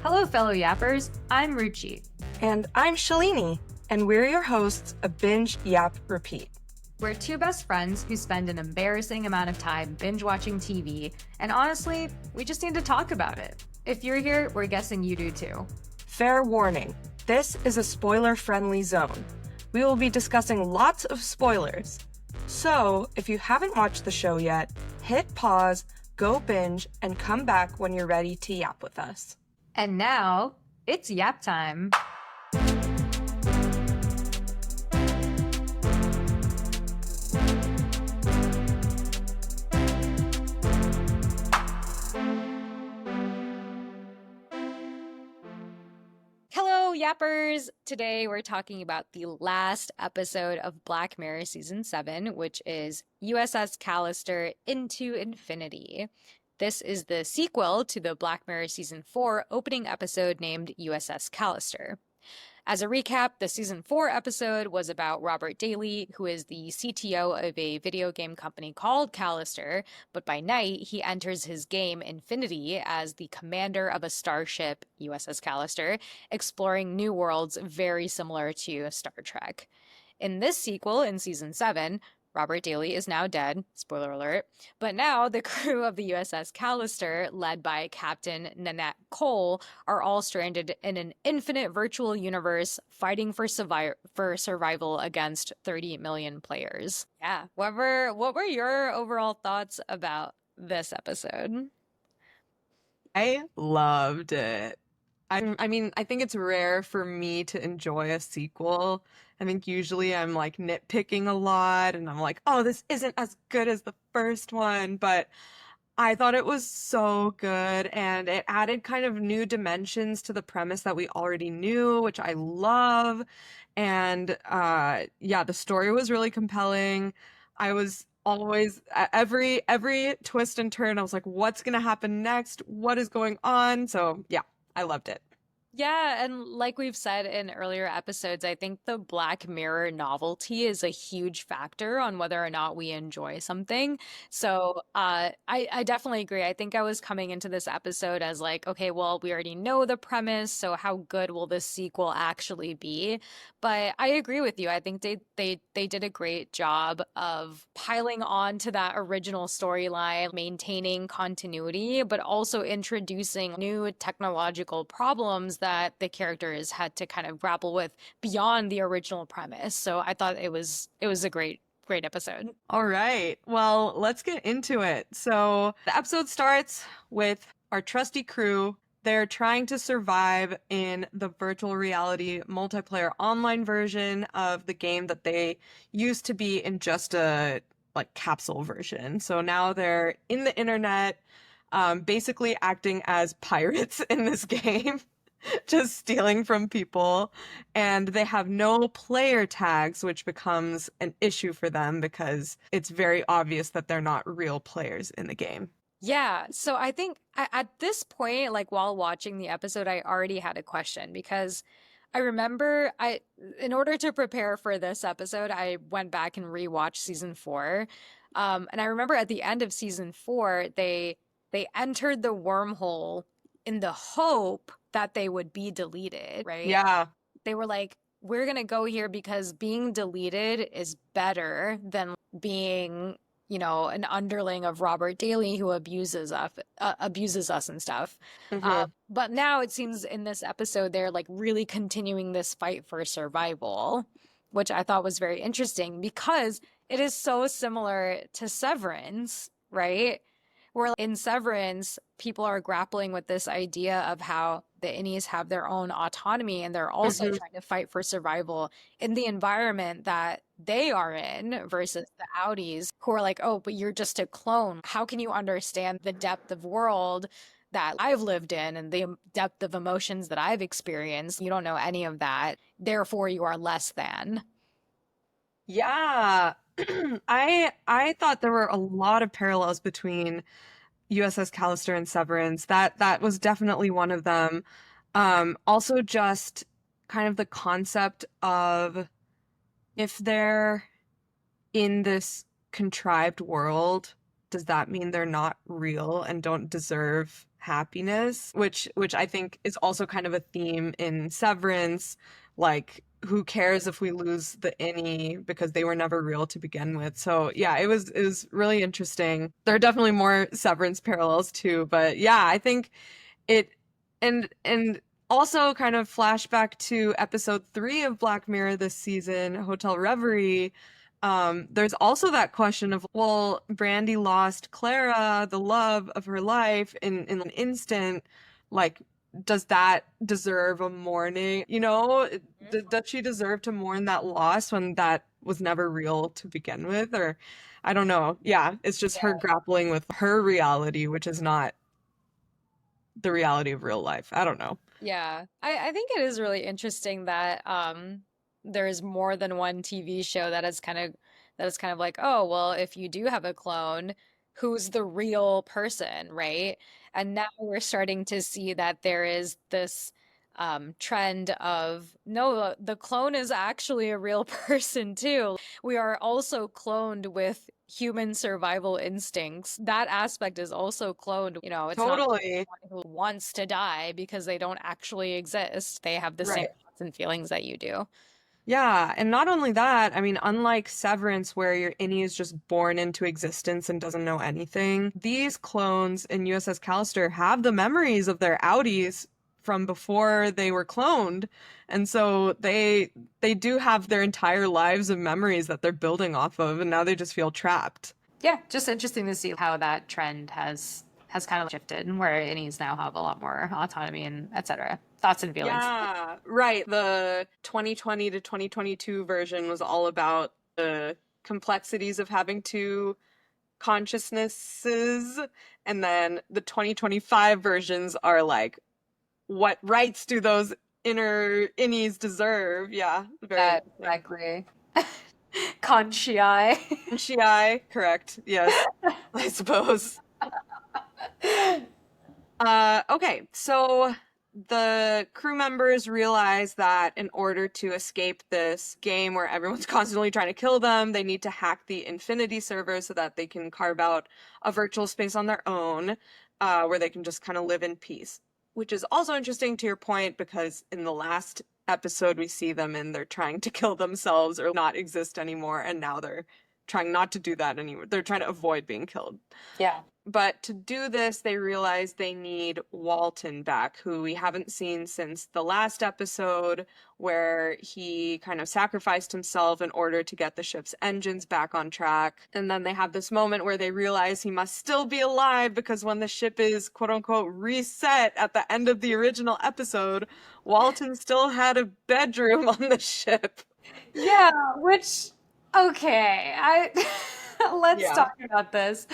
Hello, fellow yappers. I'm Ruchi. And I'm Shalini, and we're your hosts of Binge, Yap, Repeat. We're two best friends who spend an embarrassing amount of time binge watching TV, and honestly, we just need to talk about it. If you're here, we're guessing you do too. Fair warning, this is a spoiler-friendly zone. We will be discussing lots of spoilers. So, if you haven't watched the show yet, hit pause, go binge, and come back when you're ready to yap with us. And now, it's yap time. Hello, yappers! Today we're talking about the last episode of Black Mirror Season 7, which is USS Callister Into Infinity. This is the sequel to the Black Mirror Season 4 opening episode named USS Callister. As a recap, the Season 4 episode was about Robert Daly, who is the CTO of a video game company called Callister, but by night he enters his game Infinity as the commander of a starship, USS Callister, exploring new worlds very similar to Star Trek. In this sequel, in Season 7, Robert Daly is now dead, spoiler alert, but now the crew of the USS Callister, led by Captain Nanette Cole, are all stranded in an infinite virtual universe fighting for survival against 30 million players. Yeah, what were your overall thoughts about this episode? I loved it. I mean, I think it's rare for me to enjoy a sequel. I think usually I'm like nitpicking a lot and I'm like, oh, this isn't as good as the first one. But I thought it was so good and it added kind of new dimensions to the premise that we already knew, which I love. And yeah, the story was really compelling. I was always every twist and turn, I was like, what's gonna happen next? What is going on? So yeah, I loved it. Yeah, and like we've said in earlier episodes, I think the Black Mirror novelty is a huge factor on whether or not we enjoy something. So I definitely agree. I think I was coming into this episode as like, okay, well, we already know the premise, so how good will this sequel actually be? But I agree with you. I think they did a great job of piling on to that original storyline, maintaining continuity, but also introducing new technological problems that the characters had to kind of grapple with beyond the original premise. So I thought it was a great episode. All right. Well, let's get into it. So the episode starts with our trusty crew. They're trying to survive in the virtual reality multiplayer online version of the game that they used to be in just a like capsule version. So now they're in the internet, basically acting as pirates in this game. Just stealing from people, and they have no player tags, which becomes an issue for them because it's very obvious that they're not real players in the game. Yeah, so I think at this point, like while watching the episode, I already had a question because I remember in order to prepare for this episode, I went back and rewatched season 4. And I remember at the end of season 4, they entered the wormhole in the hope that they would be deleted, right? Yeah. They were like, we're going to go here because being deleted is better than being, an underling of Robert Daly who abuses us and stuff. Mm-hmm. But now it seems in this episode, they're like really continuing this fight for survival, which I thought was very interesting because it is so similar to Severance, right? Where in Severance, people are grappling with this idea of how the innies have their own autonomy and they're also trying to fight for survival in the environment that they are in versus the Audis who are like, oh, but you're just a clone. How can you understand the depth of world that I've lived in and the depth of emotions that I've experienced? You don't know any of that. Therefore, you are less than. Yeah. I thought there were a lot of parallels between USS Callister and Severance. That was definitely one of them. Also just kind of the concept of if they're in this contrived world, does that mean they're not real and don't deserve happiness, which I think is also kind of a theme in Severance. Like, who cares if we lose the innie because they were never real to begin with. So yeah, it was really interesting. There are definitely more Severance parallels too, but yeah, I think it and also kind of flashback to episode 3 of Black Mirror this season, Hotel Reverie. There's also that question of, well, Brandy lost Clara, the love of her life, in an instant. Like, does that deserve a mourning? You know, does she deserve to mourn that loss when that was never real to begin with? Or I don't know. Yeah, it's just her grappling with her reality, which is not the reality of real life. I don't know. Yeah. I think it is really interesting that there is more than one TV show that is kind of like, oh, well, if you do have a clone, who's the real person, right? And now we're starting to see that there is this trend of no, the clone is actually a real person too. We are also cloned with human survival instincts. That aspect is also cloned. You know, it's not Totally. someone who wants to die because they don't actually exist. They have the same Right. thoughts and feelings that you do. Yeah, and not only that, I mean, unlike Severance, where your innie is just born into existence and doesn't know anything, these clones in USS Callister have the memories of their outies from before they were cloned. And so they do have their entire lives of memories that they're building off of, and now they just feel trapped. Yeah, just interesting to see how that trend has kind of shifted, where innies now have a lot more autonomy and etc. Thoughts and feelings. Yeah, right. The 2020 to 2022 version was all about the complexities of having two consciousnesses, and then the 2025 versions are like, what rights do those inner innies deserve? Yeah, very That interesting. exactly. Conscii. Shiai, correct. Yes, I suppose. Okay, so the crew members realize that in order to escape this game where everyone's constantly trying to kill them, they need to hack the Infinity server so that they can carve out a virtual space on their own, where they can just kind of live in peace. Which is also interesting to your point because in the last episode we see them and they're trying to kill themselves or not exist anymore, and now they're trying not to do that anymore. They're trying to avoid being killed. Yeah. But to do this, they realize they need Walton back, who we haven't seen since the last episode, where he kind of sacrificed himself in order to get the ship's engines back on track. And then they have this moment where they realize he must still be alive because when the ship is quote unquote reset at the end of the original episode, Walton still had a bedroom on the ship. Yeah, which okay, I let's Yeah. talk about this.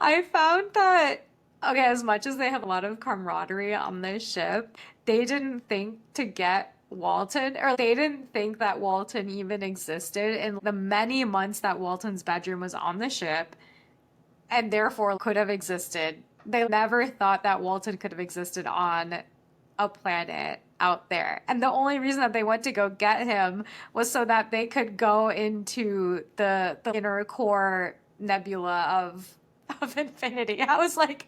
I found that okay, as much as they have a lot of camaraderie on this ship, they didn't think to get Walton, or they didn't think that Walton even existed in the many months that Walton's bedroom was on the ship and therefore could have existed. They never thought that Walton could have existed on a planet out there. And the only reason that they went to go get him was so that they could go into the inner core nebula of infinity. I was like,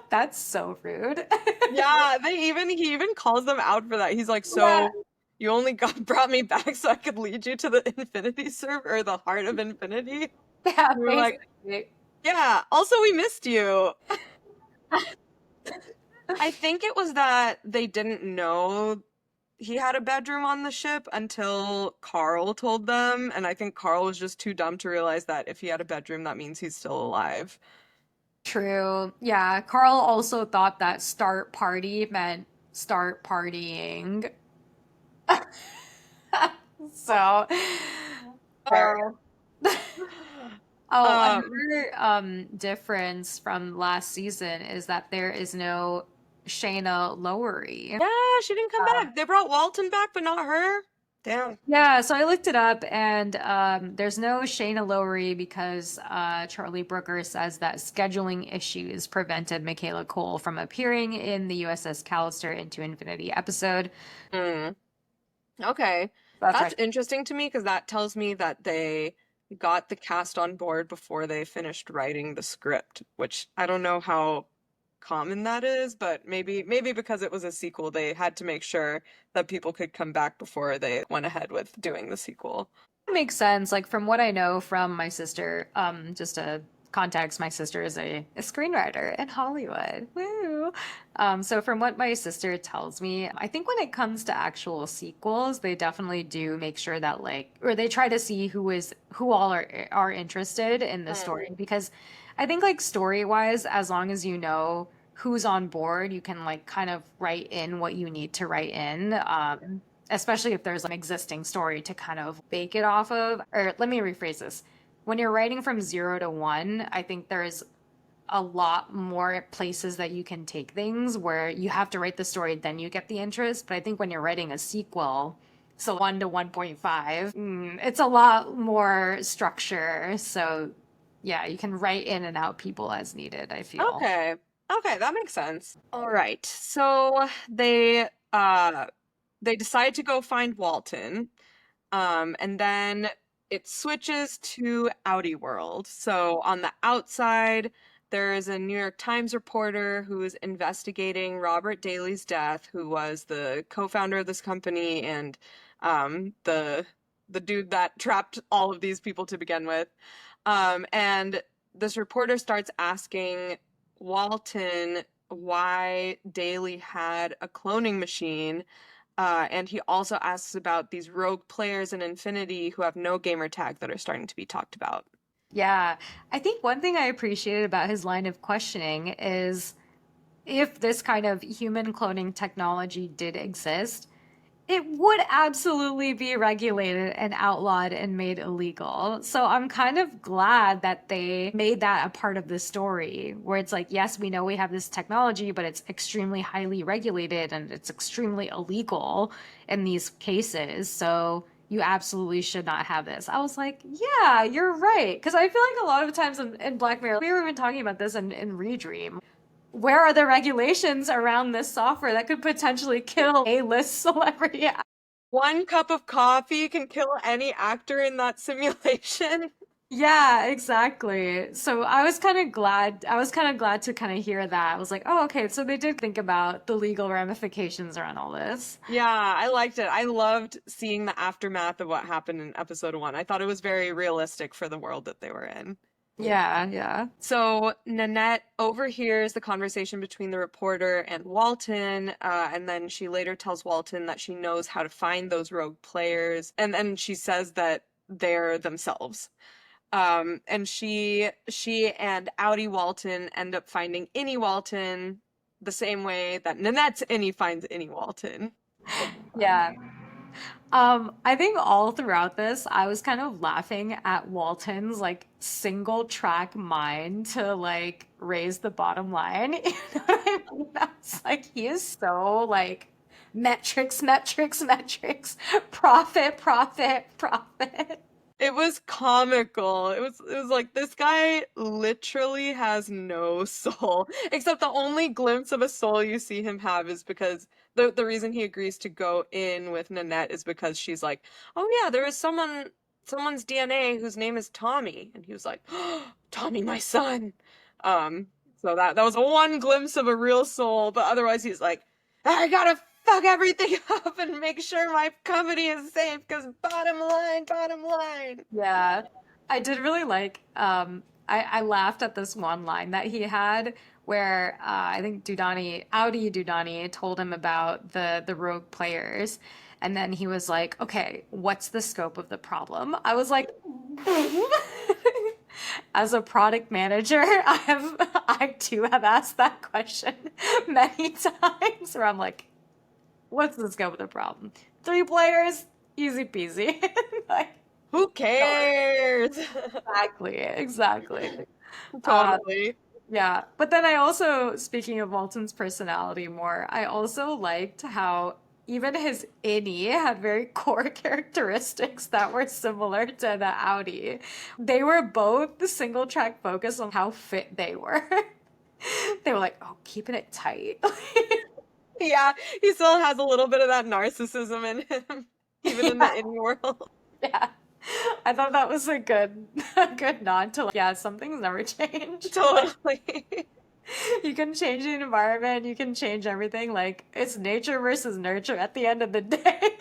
that's so rude. Yeah, he even calls them out for that. He's like, Yeah, so you only brought me back so I could lead you to the infinity server or the heart of infinity? yeah, We were like, basically. yeah, also we missed you. I think it was that they didn't know he had a bedroom on the ship until Carl told them, and I think Carl was just too dumb to realize that if he had a bedroom, that means he's still alive. True. Yeah, Carl also thought that start party meant start partying. So, Fair. oh, Um, another difference from last season is that there is no Shayna Lowery. yeah, she didn't come Um, back. They brought Walton back, but not her. Damn. yeah, so I looked it up, and there's no Shayna Lowery because Charlie Brooker says that scheduling issues prevented Michaela Cole from appearing in the USS Callister Into Infinity episode. Mm. Okay. That's That's right. interesting to me because that tells me that they got the cast on board before they finished writing the script, which I don't know how common that is, but maybe because it was a sequel, they had to make sure that people could come back before they went ahead with doing the sequel. Makes sense. Like from what I know from my sister, just to context, my sister is a screenwriter in Hollywood. Woo! So from what my sister tells me, I think when it comes to actual sequels, they definitely do make sure that like, or they try to see who all are interested in the story because I think like story wise, as long as you know who's on board, you can like kind of write in what you need to write in. Especially if there's an existing story to kind of bake it off of. Or let me rephrase this. When you're writing from 0 to 1, I think there's a lot more places that you can take things where you have to write the story, then you get the interest. But I think when you're writing a sequel, so 1 to 1.5, it's a lot more structure. So yeah, you can write in and out people as needed, I feel. Okay. Okay, that makes sense. All right. So they decide to go find Walton. And then it switches to Outie World. So on the outside, there is a New York Times reporter who is investigating Robert Daly's death, who was the co-founder of this company and the dude that trapped all of these people to begin with. And this reporter starts asking Walton why Daly had a cloning machine. And he also asks about these rogue players in Infinity who have no gamer tag that are starting to be talked about. Yeah, I think one thing I appreciated about his line of questioning is if this kind of human cloning technology did exist, it would absolutely be regulated and outlawed and made illegal. So I'm kind of glad that they made that a part of the story, where it's like, yes, we know we have this technology, but it's extremely highly regulated and it's extremely illegal in these cases. So you absolutely should not have this. I was like, yeah, you're right. Because I feel like a lot of times in Black Mirror, we were even talking about this in Redream. Where are the regulations around this software that could potentially kill A-list celebrity? One cup of coffee can kill any actor in that simulation. Yeah, exactly. So I was kind of glad. I was kind of glad to kind of hear that. I was like, oh, okay. So they did think about the legal ramifications around all this. Yeah, I liked it. I loved seeing the aftermath of what happened in episode 1. I thought it was very realistic for the world that they were in. Yeah, yeah. So Nanette overhears the conversation between the reporter and Walton, and then she later tells Walton that she knows how to find those rogue players, and then she says that they're themselves. And she and Outie Walton end up finding Innie Walton the same way that Nanette's Innie finds Innie Walton. Yeah. I think all throughout this, I was kind of laughing at Walton's like single track mind to like raise the bottom line. You know what I mean? I was like, he is so like metrics, metrics, metrics, profit, profit, profit. It was comical. It was like this guy literally has no soul. Except the only glimpse of a soul you see him have is because the reason he agrees to go in with Nanette is because she's like, "Oh yeah, there is someone's DNA whose name is Tommy." And he was like, "Oh, Tommy, my son." Um so that was one glimpse of a real soul, but otherwise he's like, "I gotta fuck everything up and make sure my company is safe because bottom line, bottom line." Yeah. I did really like I laughed at this one line that he had where I think Audi Dudani told him about the rogue players and then he was like, "Okay, what's the scope of the problem?" I was like as a product manager, I too have asked that question many times where I'm like, what's the scope of the problem? 3 players, easy peasy. Like, Who cares? exactly. Totally. Yeah. But then I also, speaking of Walton's personality more, I also liked how even his innie had very core characteristics that were similar to the Audi. They were both single track focus on how fit they were. They were like, oh, keeping it tight. Yeah, he still has a little bit of that narcissism in him, even in the Yeah. in world. Yeah. I thought that was a good nod to like, yeah, some things never change. Totally. You can change the environment, you can change everything. Like, it's nature versus nurture at the end of the day.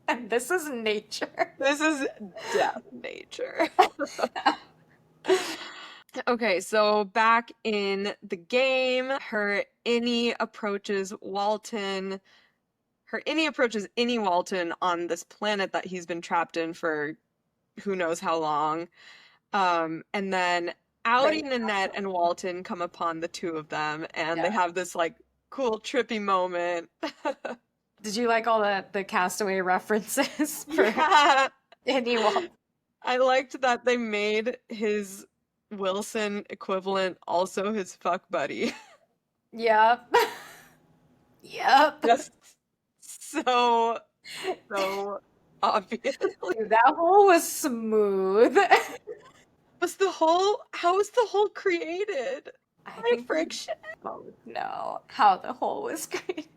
And this is nature. This is death nature. Okay, so back in the game, her Innie approaches Innie Walton on this planet that he's been trapped in for who knows how long. And then Right. Audi, Nanette, and Walton come upon the two of them, and they Yeah. have this like cool, trippy moment. Did you like all the castaway references for Yeah, anyone? I liked that they made his Wilson equivalent also his fuck buddy. Yep. Yep. Just so, so obviously. Dude, that hole was smooth. How was the hole created? I By think we friction. both know how the hole was created.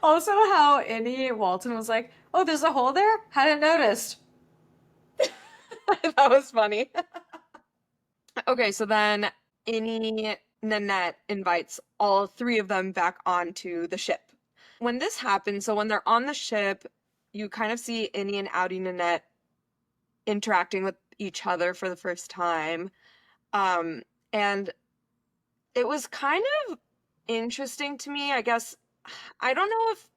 Also, how Annie Walton was like, "Oh, there's a hole there? Hadn't noticed." That was funny. Okay, so then Innie Nanette invites all three of them back onto the ship. When this happens, so when they're on the ship, you kind of see Innie and Audi Nanette interacting with each other for the first time. And it was kind of interesting to me, I guess. I don't know if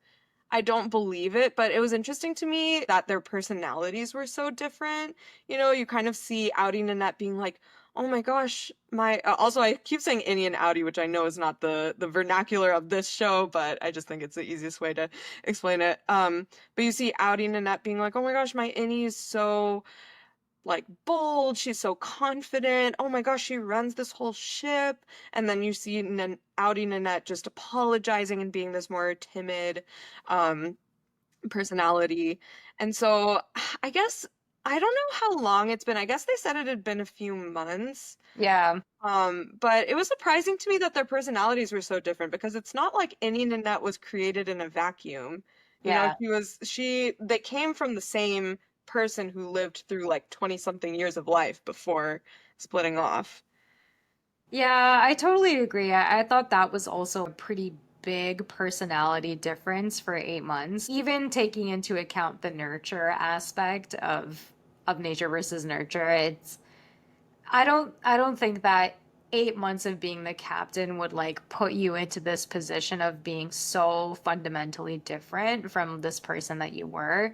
I don't believe it, but it was interesting to me that their personalities were so different. You know, you kind of see Audi Nanette being like, "Oh my gosh, my." Also, I keep saying Innie and Audi, which I know is not the vernacular of this show, but I just think it's the easiest way to explain it. But you see Audi Nanette being like, "Oh my gosh, my Innie is so like bold. She's so confident. Oh my gosh, she runs this whole ship." And then you see Audi Nanette just apologizing and being this more timid um, personality. And so I guess I don't know how long it's been. I guess they said it had been a few months. Yeah, But it was surprising to me that their personalities were so different because it's not like any Nanette was created in a vacuum. You know, yeah. they came from the same person who lived through like 20 something years of life before splitting off. Yeah, I totally agree. I thought that was also a pretty big personality difference for 8 months, even taking into account the nurture aspect of nature versus nurture. I don't think that 8 months of being the captain would like put you into this position of being so fundamentally different from this person that you were.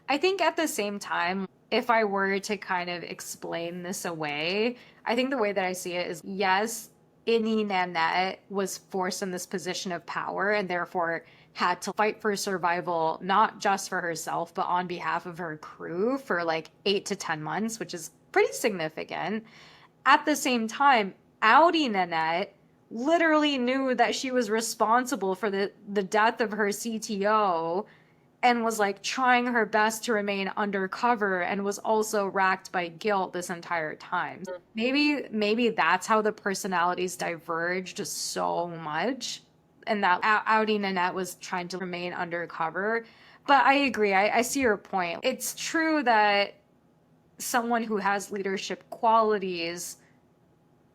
I think at the same time, if I were to kind of explain this away, I think the way that I see it is yes, Innie Nanette was forced in this position of power and therefore had to fight for survival, not just for herself, but on behalf of her crew for like 8 to 10 months, which is pretty significant. At the same time, Audi Nanette literally knew that she was responsible for the death of her CTO and was like trying her best to remain undercover and was also racked by guilt this entire time. Maybe that's how the personalities diverged so much and that Audi Nanette was trying to remain undercover. But I agree. I see your point. It's true that someone who has leadership qualities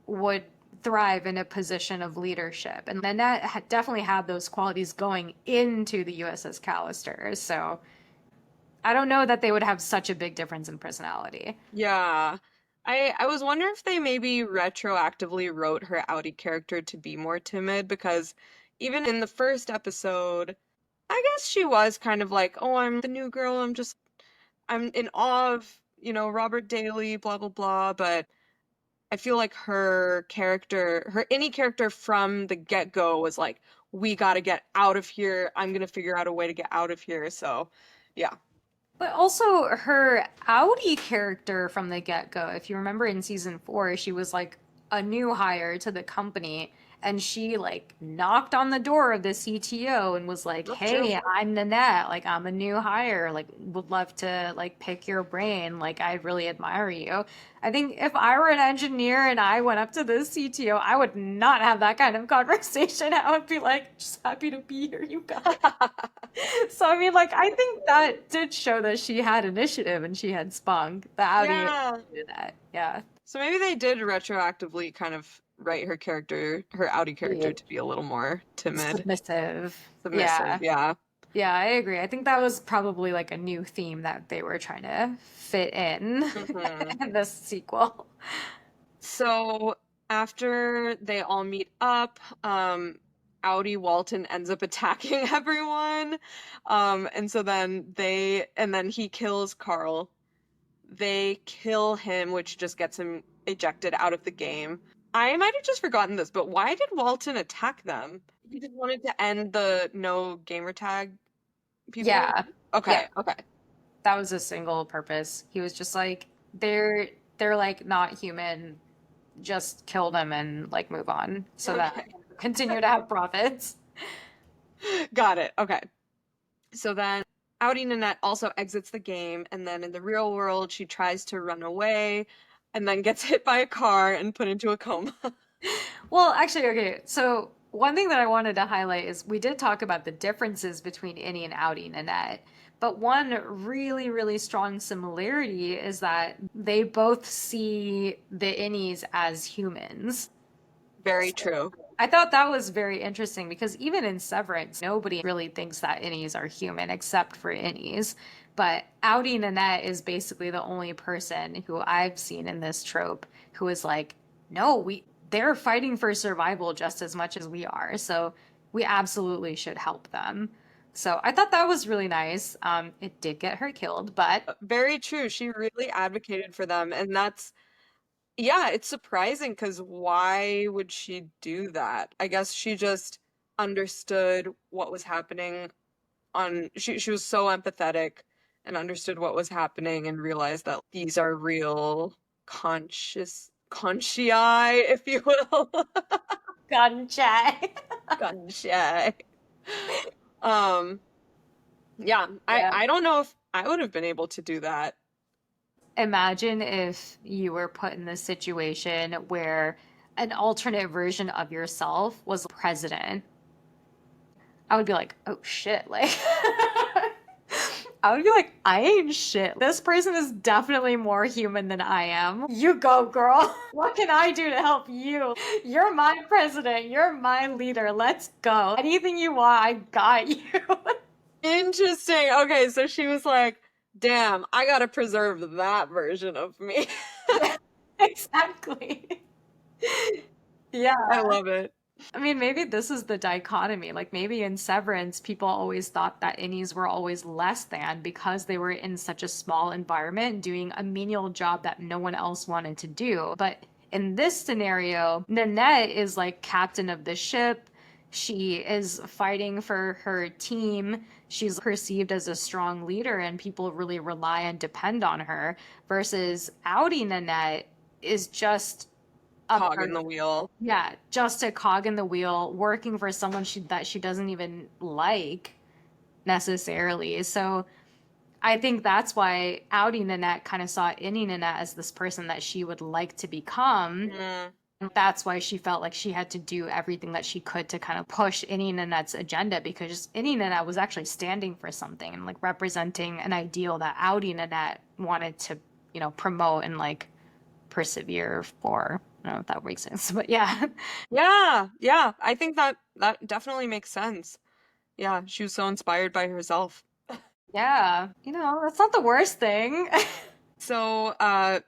would thrive in a position of leadership. And Nanette definitely had those qualities going into the USS Callister. So I don't know that they would have such a big difference in personality. Yeah. I was wondering if they maybe retroactively wrote her Audi character to be more timid because even in the first episode, I guess she was kind of like, "Oh, I'm the new girl. I'm in awe of, Robert Daly, blah blah blah." But I feel like any character from the get-go was like, "We got to get out of here. I'm gonna figure out a way to get out of here." So, yeah. But also her Audi character from the get-go, if you remember in season 4, she was like a new hire to the company and she like knocked on the door of the CTO and was like, That's true. "Hey, I'm Nanette. Like I'm a new hire. Like would love to like pick your brain. Like I really admire you." I think if I were an engineer and I went up to the CTO, I would not have that kind of conversation. I would be like, "Just happy to be here, you guys." So I mean, like, I think that did show that she had initiative and she had spunk. The Audi Yeah. did that. Yeah. So maybe they did retroactively kind of write her Audi character to be a little more timid, Submissive. submissive. Yeah. Yeah. Yeah, I agree. I think that was probably like a new theme that they were trying to fit in hmm in this sequel. So after they all meet up, Audi Walton ends up attacking everyone. And so then he kills Carl. They kill him, which just gets him ejected out of the game. I might have just forgotten this, but why did Walton attack them? He just wanted to end the no gamer tag people? Yeah. Yeah. Okay, okay. That was a single purpose. He was just like, they're like not human. Just kill them and like move on so that I Okay. can continue to have profits. Got it. Okay. So then Audi Nanette also exits the game, and then in the real world, she tries to run away and then gets hit by a car and put into a coma. Well, actually, okay. So one thing that I wanted to highlight is we did talk about the differences between Innie and Audi Nanette, but one really, really strong similarity is that they both see the Innies as humans. Very true. I thought that was very interesting because even in Severance, nobody really thinks that innies are human except for innies. But Audi Nanette is basically the only person who I've seen in this trope who is like, no, they're fighting for survival just as much as we are. So we absolutely should help them. So I thought that was really nice. It did get her killed, but Very true. She really advocated for them, and yeah, it's surprising because why would she do that? I guess she just understood what was happening she was so empathetic and understood what was happening and realized that these are real conscii, if you will. gun check. Conscii. Um, yeah, Yeah. I don't know if I would have been able to do that. Imagine if you were put in this situation where an alternate version of yourself was president. I would be like, oh shit. Like, I would be like, I ain't shit. This person is definitely more human than I am. You go, girl. What can I do to help you? You're my president. You're my leader. Let's go. Anything you want, I got you. Interesting. Okay, so she was like, damn, I gotta preserve that version of me. Yeah, exactly. Yeah. I love it. I mean, maybe this is the dichotomy. Like maybe in Severance, people always thought that innies were always less than because they were in such a small environment doing a menial job that no one else wanted to do. But in this scenario, Nanette is like captain of the ship. She is fighting for her team. She's perceived as a strong leader, and people really rely and depend on her. Versus Audi Nanette is just a Cog in the wheel. yeah, just a cog in the wheel, working for someone that she doesn't even like necessarily. So I think that's why Audi Nanette kind of saw Innie Nanette as this person that she would like to become. Mm, That's why she felt like she had to do everything that she could to kind of push Innie Nanette's agenda because Innie Nanette was actually standing for something and like representing an ideal that Audi Nanette wanted to, promote and like persevere for. I don't know if that makes sense, but yeah. yeah. I think that definitely makes sense. Yeah, she was so inspired by herself. Yeah, that's not the worst thing. So,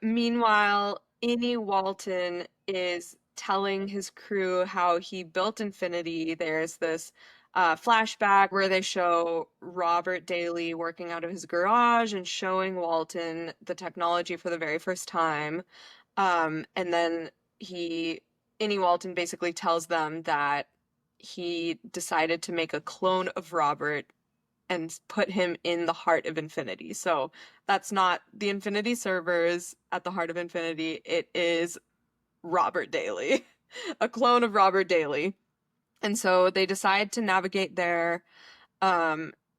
meanwhile, Innie Walton is telling his crew how he built Infinity. There's this flashback where they show Robert Daly working out of his garage and showing Walton the technology for the very first time. And then Innie Walton basically tells them that he decided to make a clone of Robert and put him in the heart of Infinity. So that's not the Infinity servers at the heart of Infinity. It is Robert Daly, a clone of Robert Daly. And so they decide to navigate there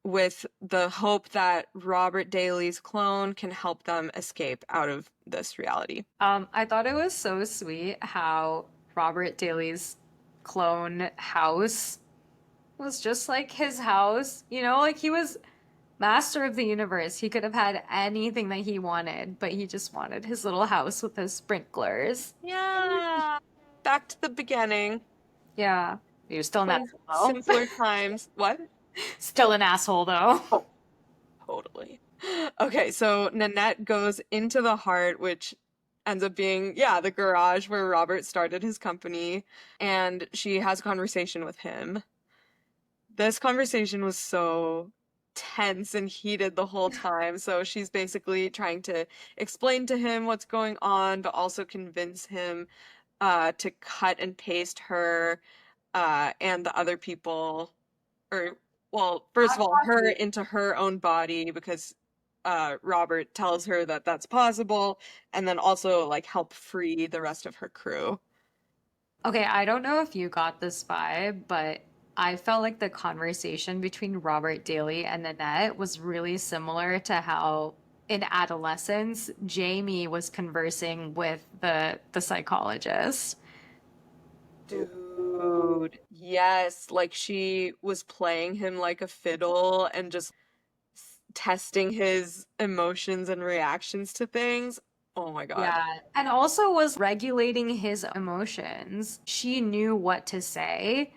with the hope that Robert Daly's clone can help them escape out of this reality. I thought it was so sweet how Robert Daly's clone house was just like his house. Like he was master of the universe. He could have had anything that he wanted, but he just wanted his little house with his sprinklers. Yeah. back to the beginning. Yeah. He was still an When asshole. simpler times. What? Still an asshole, though. Oh, totally. Okay, so Nanette goes into the heart, which ends up being, yeah, the garage where Robert started his company, and she has a conversation with him. This conversation was so tense and heated the whole time. So she's basically trying to explain to him what's going on, but also convince him to cut and paste her and the other people, or, well, first of all, her into her own body because Robert tells her that that's possible, and then also like help free the rest of her crew. Okay, I don't know if you got this vibe, but I felt like the conversation between Robert Daly and Nanette was really similar to how in adolescence Jamie was conversing with the psychologist. Dude, yes, like she was playing him like a fiddle and just testing his emotions and reactions to things. Oh my God. Yeah, and also was regulating his emotions. She knew what to say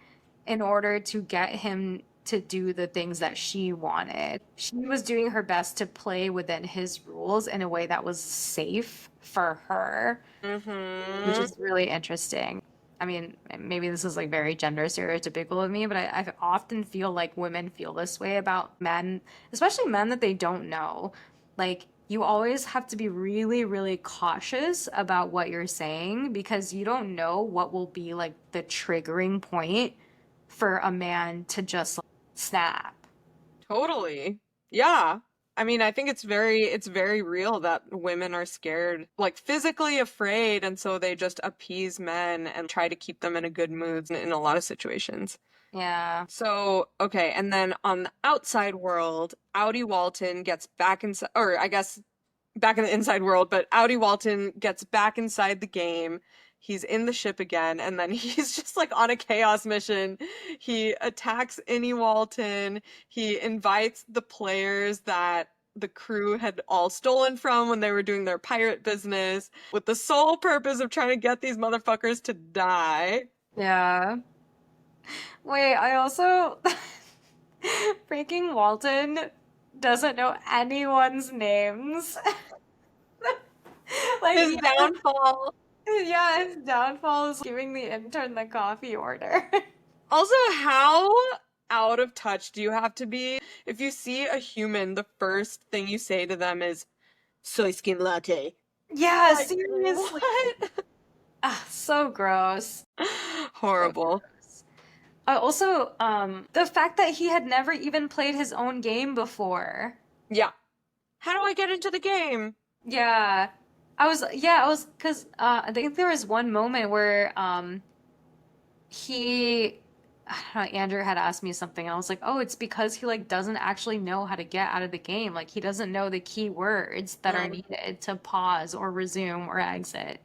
in order to get him to do the things that she wanted. She was doing her best to play within his rules in a way that was safe for her, which Mm-hmm. is really interesting. I mean, maybe this is like very gender stereotypical of me, but I often feel like women feel this way about men, especially men that they don't know. Like, you always have to be really, really cautious about what you're saying because you don't know what will be like the triggering point for a man to just like, snap. Totally. Yeah. I mean, I think it's very real that women are scared, like physically afraid, and so they just appease men and try to keep them in a good mood in a lot of situations. Yeah. So, okay, and then on the outside world, Audie Walton gets back inside, or I guess back in the inside world, but Audie Walton gets back inside the game. He's in the ship again, and then he's just like on a chaos mission. He attacks Innie Walton. He invites the players that the crew had all stolen from when they were doing their pirate business with the sole purpose of trying to get these motherfuckers to die. Yeah. Wait, I also freaking Walton doesn't know anyone's names. Like, His downfall. yeah, his downfall is giving the intern the coffee order. Also, how out of touch do you have to be? If you see a human, the first thing you say to them is soy skin latte. Yeah, Like, seriously. what? Ah, so gross. So Horrible. gross. Also, the fact that he had never even played his own game before. Yeah. How do I get into the game? Yeah. Because I think there was one moment where, he I don't know, Andrew had asked me something and I was like, "Oh, it's because he like doesn't actually know how to get out of the game. Like he doesn't know the key words that are Mm. needed to pause or resume or exit."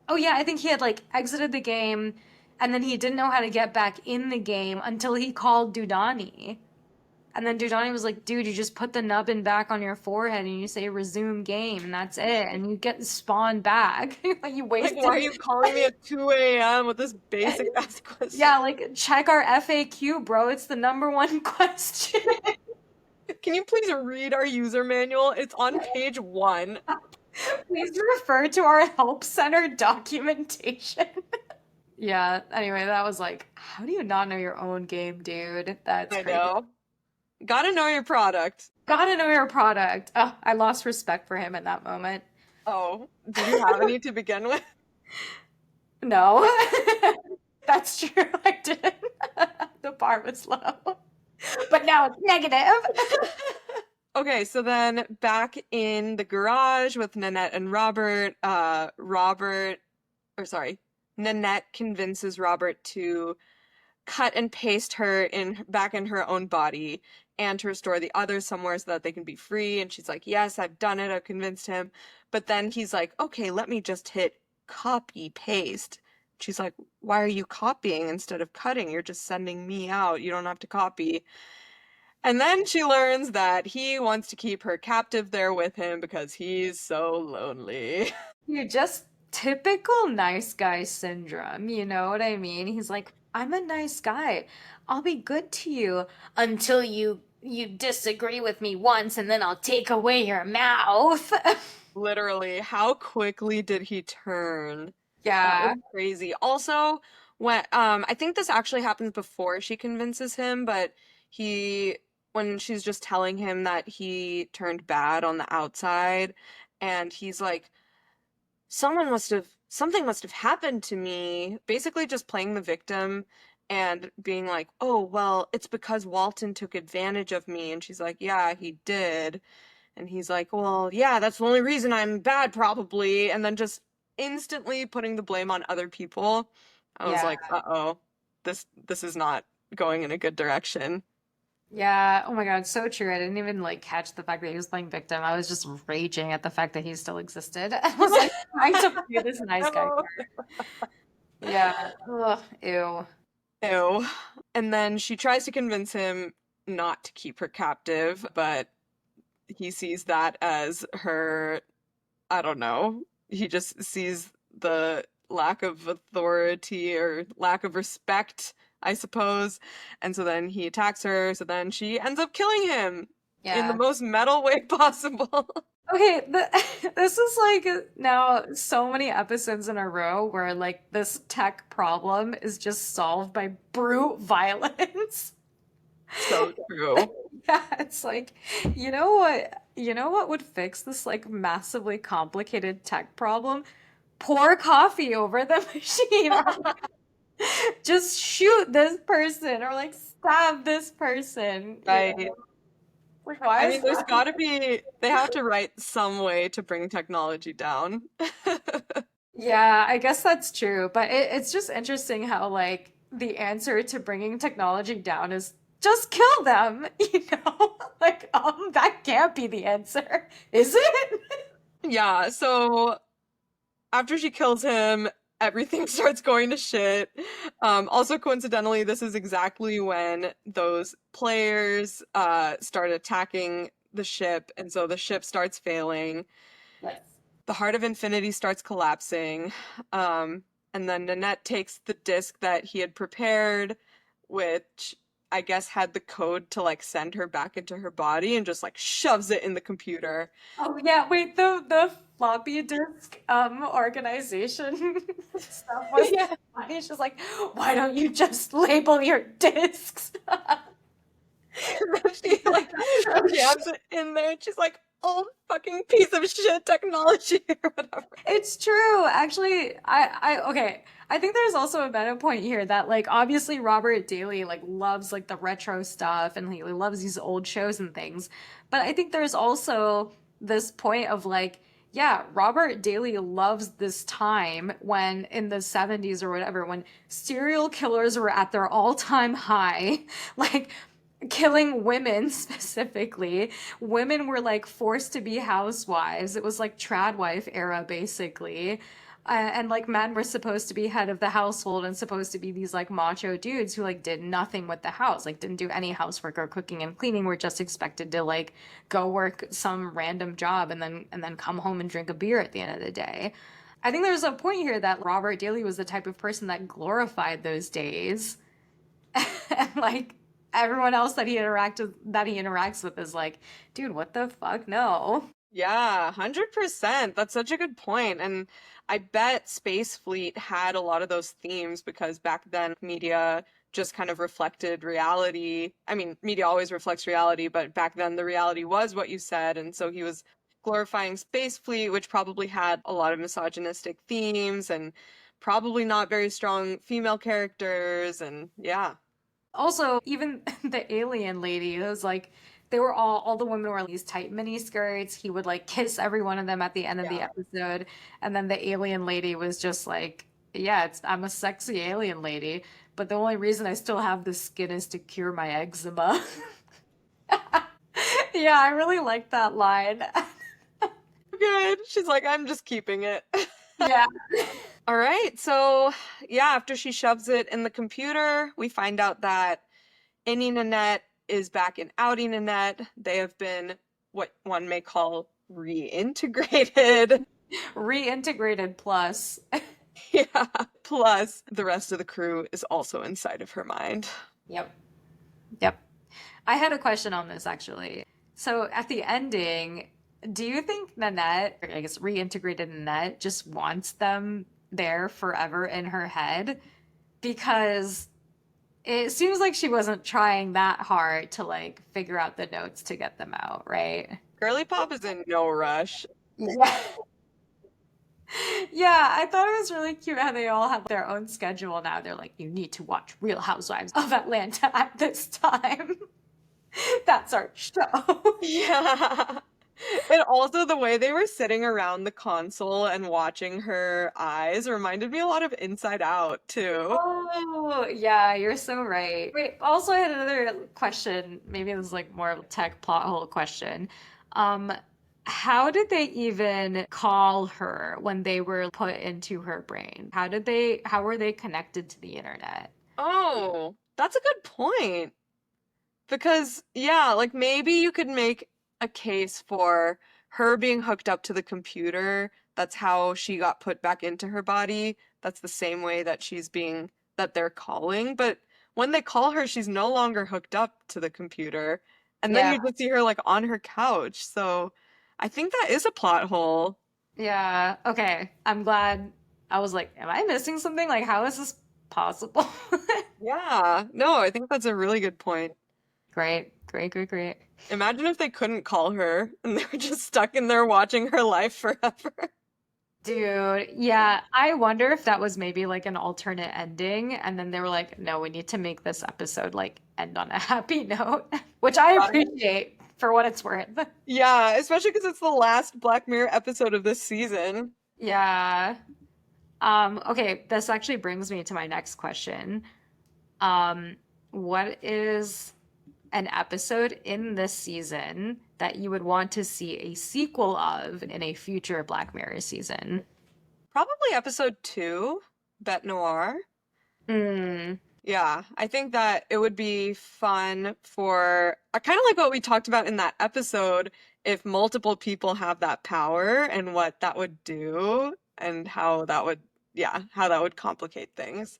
Oh yeah, I think he had like exited the game and then he didn't know how to get back in the game until he called Dudani. And then Dudani was like, "Dude, you just put the nubbin back on your forehead and you say resume game and that's it. And you get spawned back." Like you Like, wasted. why are you calling me at 2 a.m. with this basic ass question? Yeah, like check our FAQ, bro. It's the number one question. Can you please read our user manual? It's on page 1. Please refer to our help center documentation. Yeah, anyway, that was like, how do you not know your own game, dude? That's I crazy. know. Gotta know your product. Gotta know your product. Oh, I lost respect for him in that moment. Oh, did you have any to begin with? No. That's true, I didn't. The bar was low. But now it's negative. Okay, so then back in the garage with Nanette and Robert, Nanette convinces Robert to cut and paste her back in her own body and to restore the others somewhere so that they can be free. And she's like, "Yes, I've done it. I've convinced him." But then he's like, "Okay, let me just hit copy paste." She's like, "Why are you copying instead of cutting? You're just sending me out. You don't have to copy." And then she learns that he wants to keep her captive there with him because he's so lonely. You just typical nice guy syndrome, you know what I mean? He's like, I'm a nice guy. I'll be good to you until you disagree with me once and then I'll take away your mouth. Literally, how quickly did he turn? That was Yeah. crazy. Also, when I think this actually happens before she convinces him, but he when she's just telling him that he turned bad on the outside, and he's like, something must have happened to me, basically just playing the victim and being like, "Oh, well, it's because Walton took advantage of me." And she's like, "Yeah, he did." And he's like, "Well, yeah, that's the only reason I'm bad, probably." And then just instantly putting the blame on other people. I was Yeah. like, "Uh-oh, this is not going in a good direction." Yeah. Oh my God, so true. I didn't even like catch the fact that he was playing victim. I was just raging at the fact that he still existed. I was like trying to play this nice guy No. card. Yeah. Ugh, ew. Ew. And then she tries to convince him not to keep her captive, but he sees that as her, I don't know. He just sees the lack of authority or lack of respect, I suppose. And so then he attacks her. So then she ends up killing him in the Yeah. most metal way possible. Okay, this is like now so many episodes in a row where like this tech problem is just solved by brute violence. So true. Yeah, it's like, you know what would fix this like massively complicated tech problem? Pour coffee over the machine or like, just shoot this person or like stab this person, you know? Right. Like why I is mean, there's that? gotta be, they have to write some way to bring technology down. Yeah, I guess that's true, but it's just interesting how like the answer to bringing technology down is just kill them, you know? Like, that can't be the answer, is it? Yeah, so after she kills him, everything starts going to shit. Also, coincidentally, this is exactly when those players start attacking the ship, and so the ship starts failing. Yes. The heart of infinity starts collapsing. And then Nanette takes the disc that he had prepared, which I guess had the code to like send her back into her body, and just like shoves it in the computer. Oh yeah, wait, the floppy disk organization stuff was Yeah. funny. She's like, why don't you just label your disks? She like jams it in there, and she's like, "Old fucking piece of shit technology," or whatever. It's true. Actually, okay. I think there's also a meta point here that like obviously Robert Daly like loves like the retro stuff and he loves these old shows and things. But I think there's also this point of like, yeah, Robert Daly loves this time when in the 70s or whatever, when serial killers were at their all-time high, like killing women specifically. Women were like forced to be housewives. It was like tradwife era basically. And like men were supposed to be head of the household and supposed to be these like macho dudes who like did nothing with the house, like didn't do any housework or cooking and cleaning, were just expected to like go work some random job and then come home and drink a beer at the end of the day. I think there's a point here that Robert Daly was the type of person that glorified those days. And like everyone else that he interacts with is like, dude, what the fuck? No. Yeah, 100%. That's such a good point. And I bet Space Fleet had a lot of those themes because back then media just kind of reflected reality. I mean, media always reflects reality, but back then the reality was what you said. And so he was glorifying Space Fleet, which probably had a lot of misogynistic themes and probably not very strong female characters. And yeah. Also, even the alien lady, it was like they were all the women were in these tight mini skirts. He would like kiss every one of them at the end of the Yeah. episode, and then the alien lady was just like, yeah, I'm a sexy alien lady, but the only reason I still have this skin is to cure my eczema. Yeah, I really like that line. Good. She's like, I'm just keeping it. Yeah. All right. So, yeah, after she shoves it in the computer, we find out that Innie Nanette is back in Outie Nanette. They have been what one may call reintegrated. Reintegrated plus. Yeah. Plus, the rest of the crew is also inside of her mind. Yep. Yep. I had a question on this actually. So at the ending, do you think Nanette, or I guess reintegrated Nanette, just wants them there forever in her head? Because it seems like she wasn't trying that hard to like figure out the notes to get them out, right? Girly Pop is in no rush. Yeah. Yeah, I thought it was really cute how they all have their own schedule now. They're like, you need to watch Real Housewives of Atlanta at this time. That's our show. Yeah. And also the way they were sitting around the console and watching her eyes reminded me a lot of Inside Out too. Oh, yeah, you're so right. Wait, also I had another question. Maybe it was like more of a tech plot hole question. Um, how did they even call her when they were put into her brain? How were they connected to the internet? Oh, that's a good point. Because, yeah, like maybe you could make a case for her being hooked up to the computer. That's how she got put back into her body. That's the same way that that they're calling. But when they call her, she's no longer hooked up to the computer. And then Yeah, you just see her like on her couch. So I think that is a plot hole. yeah. Okay, I'm glad. I was like, am I missing something? Like, how is this possible? Yeah, no, I think that's a really good point. Great, great, great, great. Imagine if they couldn't call her and they were just stuck in there watching her life forever. Dude, yeah, I wonder if that was maybe like an alternate ending, and then they were like, no, we need to make this episode like end on a happy note, which I Right. appreciate for what it's worth. Yeah, especially because it's the last Black Mirror episode of this season. Yeah. Okay, this actually brings me to my next question. What is an episode in this season that you would want to see a sequel of in a future Black Mirror season? Probably episode 2, Bet Noir. Mm, Yeah, I think that it would be fun for kind of like what we talked about in that episode, if multiple people have that power and what that would do and how that would, yeah, how that would complicate things.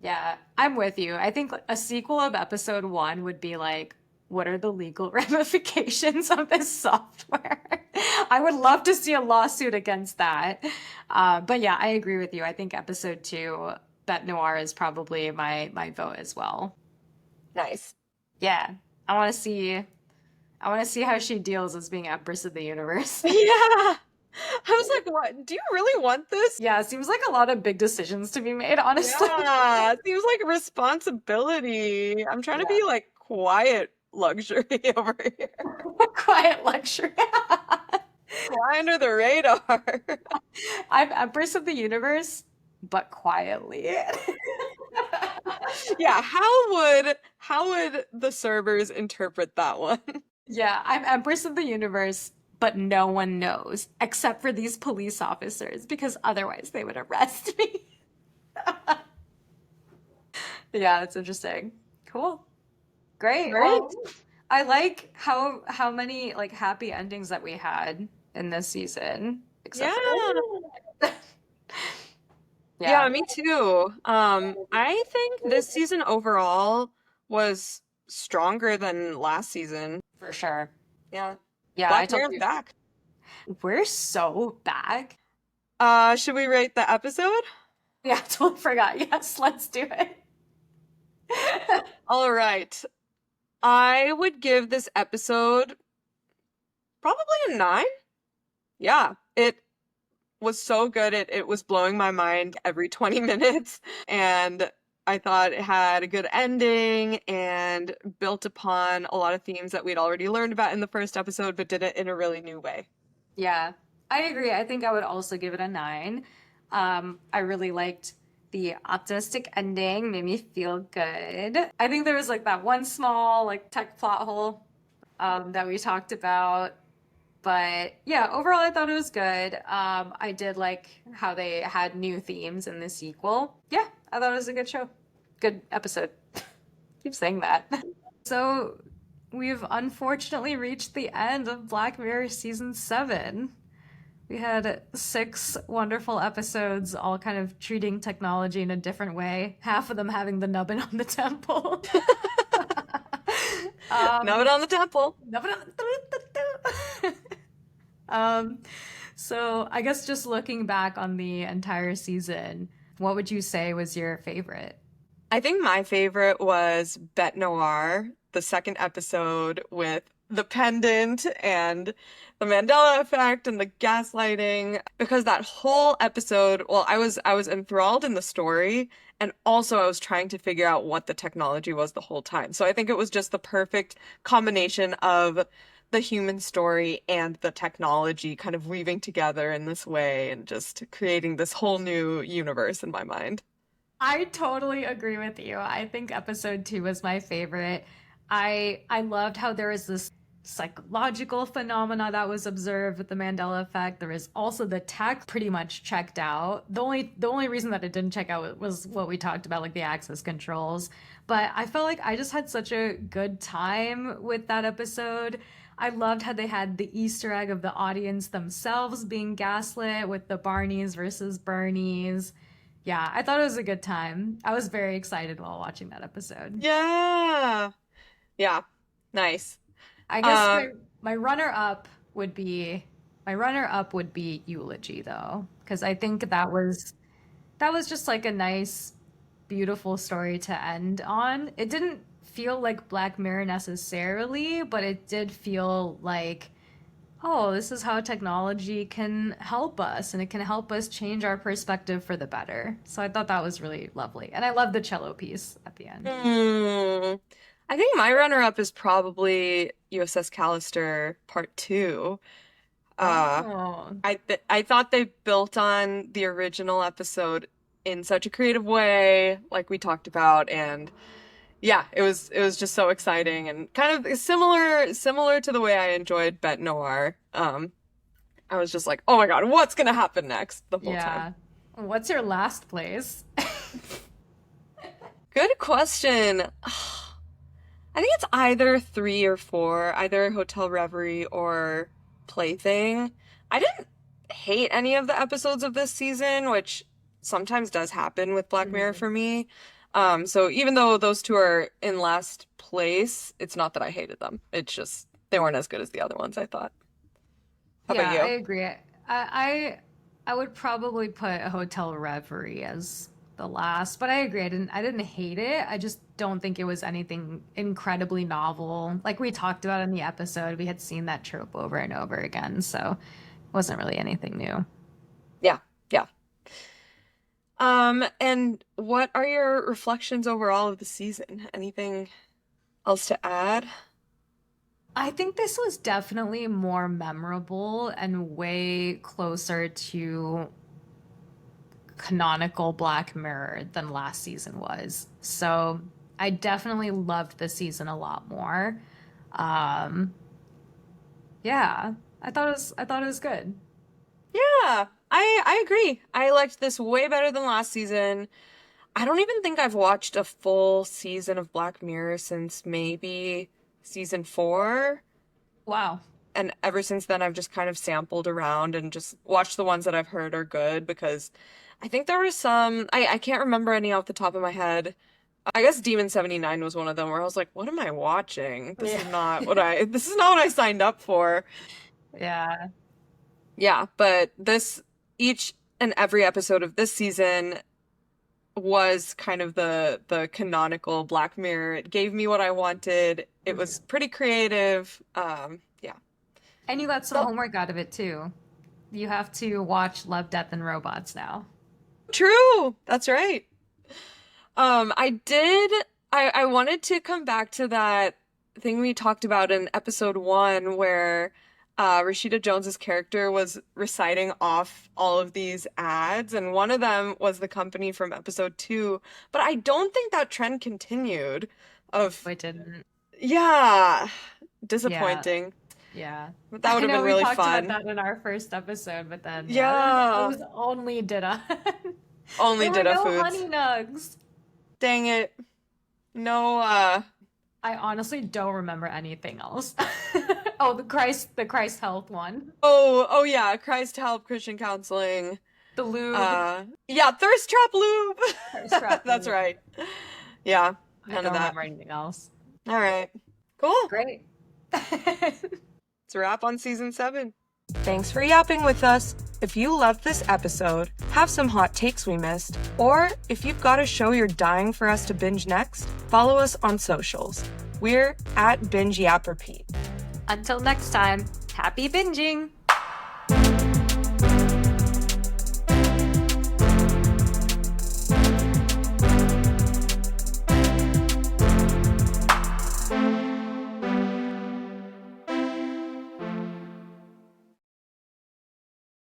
yeah, I'm with you. I think a sequel of episode one would be like, what are the legal ramifications of this software? I would love to see a lawsuit against that. But yeah, I agree with you. I think episode two, Bet Noir is probably my vote as well. Nice. Yeah, I want to see I want to see how she deals as being Empress of the Universe. Yeah. I was like, what? Do you really want this? Yeah, it seems like a lot of big decisions to be made, honestly. Yeah, seems like responsibility. I'm trying to Yeah. be like quiet luxury over here. Quiet luxury. Fly under the radar. I'm Empress of the Universe, but quietly. Yeah, how would the servers interpret that one? Yeah, I'm Empress of the Universe, but no one knows except for these police officers because otherwise they would arrest me. Yeah, that's interesting. Cool. Great. Right? Well, I like how many like happy endings that we had in this season, except Yeah. for Yeah, yeah, me too. I think this season overall was stronger than last season. for sure. Yeah. Yeah, I Black told Mirror's you back. we're so back. Should we rate the episode? Yeah, I totally forgot. Yes, let's do it. All right. I would give this episode probably a 9. Yeah, it was so good. It was blowing my mind every 20 minutes. And I thought it had a good ending and built upon a lot of themes that we'd already learned about in the first episode, but did it in a really new way. Yeah, I agree. I think I would also give it a 9. I really liked the optimistic ending, made me feel good. I think there was like that one small like tech plot hole that we talked about. But yeah, overall I thought it was good. I did like how they had new themes in the sequel. Yeah, I thought it was a good show. Good episode. Keep saying that. So we've unfortunately reached the end of Black Mirror season 7. We had 6 wonderful episodes, all kind of treating technology in a different way. Half of them having the nubbin on the temple. Now it on the temple. Nubbin on the Um, so I guess just looking back on the entire season, what would you say was your favorite? I think my favorite was Bête Noire, the second episode with the pendant and the Mandela effect and the gaslighting, because that whole episode, well, I was enthralled in the story, and also I was trying to figure out what the technology was the whole time. So I think it was just the perfect combination of the human story and the technology kind of weaving together in this way and just creating this whole new universe in my mind. I totally agree with you. I think episode 2 was my favorite. I loved how there was this psychological phenomena that was observed with the Mandela effect. There is also the tech pretty much checked out. The only reason that it didn't check out was what we talked about, like the access controls. But I felt like I just had such a good time with that episode. I loved how they had the Easter egg of the audience themselves being gaslit with the Barneys versus Bernies. Yeah, I thought it was a good time. I was very excited while watching that episode. Yeah. Yeah. Nice. I guess Um, my runner up would be Eulogy though, because I think that was just like a nice, beautiful story to end on. It didn't feel like Black Mirror necessarily, but it did feel like, oh, this is how technology can help us, and it can help us change our perspective for the better. So I thought that was really lovely. And I love the cello piece at the end. hmm. I think my runner-up is probably USS Callister Part 2. Uh, Oh, I thought they built on the original episode in such a creative way, like we talked about, and yeah, it was just so exciting and kind of similar to the way I enjoyed Bête Noire. I was just like, oh my God, what's gonna happen next the whole time? yeah. What's your last place? Good question. I think it's either 3 or 4, either Hotel Reverie or Plaything. I didn't hate any of the episodes of this season, which sometimes does happen with Black Mirror Mhm. for me. So even though those two are in last place, it's not that I hated them. It's just they weren't as good as the other ones, I thought. How about Yeah, I you? agree. I would probably put a Hotel Reverie as the last, but I agree. I didn't hate it. I just don't think it was anything incredibly novel. Like we talked about in the episode, we had seen that trope over and over again, so it wasn't really anything new. Yeah, yeah. And what are your reflections overall of the season? Anything else to add? I think this was definitely more memorable and way closer to canonical Black Mirror than last season was. So I definitely loved this season a lot more. Um, yeah, I thought it was good. Yeah, I agree. I liked this way better than last season. I don't even think I've watched a full season of Black Mirror since maybe season 4. Wow. And ever since then, I've just kind of sampled around and just watched the ones that I've heard are good because I think there were some, I can't remember any off the top of my head. I guess Demon 79 was one of them where I was like, what am I watching? Yeah. This is not what I signed up for. Yeah. Yeah, but each and every episode of this season was kind of the canonical Black Mirror. It gave me what I wanted. It was Mhm. pretty creative. Yeah. And you got some So homework out of it too. You have to watch Love, Death, and Robots now. true. That's right. I did. I wanted to come back to that thing we talked about in episode 1 where Rashida Jones's character was reciting off all of these ads, and one of them was the company from episode 2. But I don't think that trend continued. Of I didn't. yeah, Yeah, disappointing. yeah. But that would I have know been we really talked about fun. that in our first episode, but then yeah, it Yeah, was only Dita. only There were Ditto no Foods. honey nugs. Dang it. No, I honestly don't remember anything else. Oh, the Christ health one. Oh yeah, Christ help, Christian counseling. The lube. Yeah, thirst trap lube. Thirst trap That's lube. right. Yeah, I none don't of that. remember anything else. All right. Cool. Great. It's a wrap on season 7. Thanks for yapping with us. If you loved this episode, have some hot takes we missed, or if you've got a show you're dying for us to binge next, follow us on socials. We're at Binge Yap Repeat. Until next time, happy binging!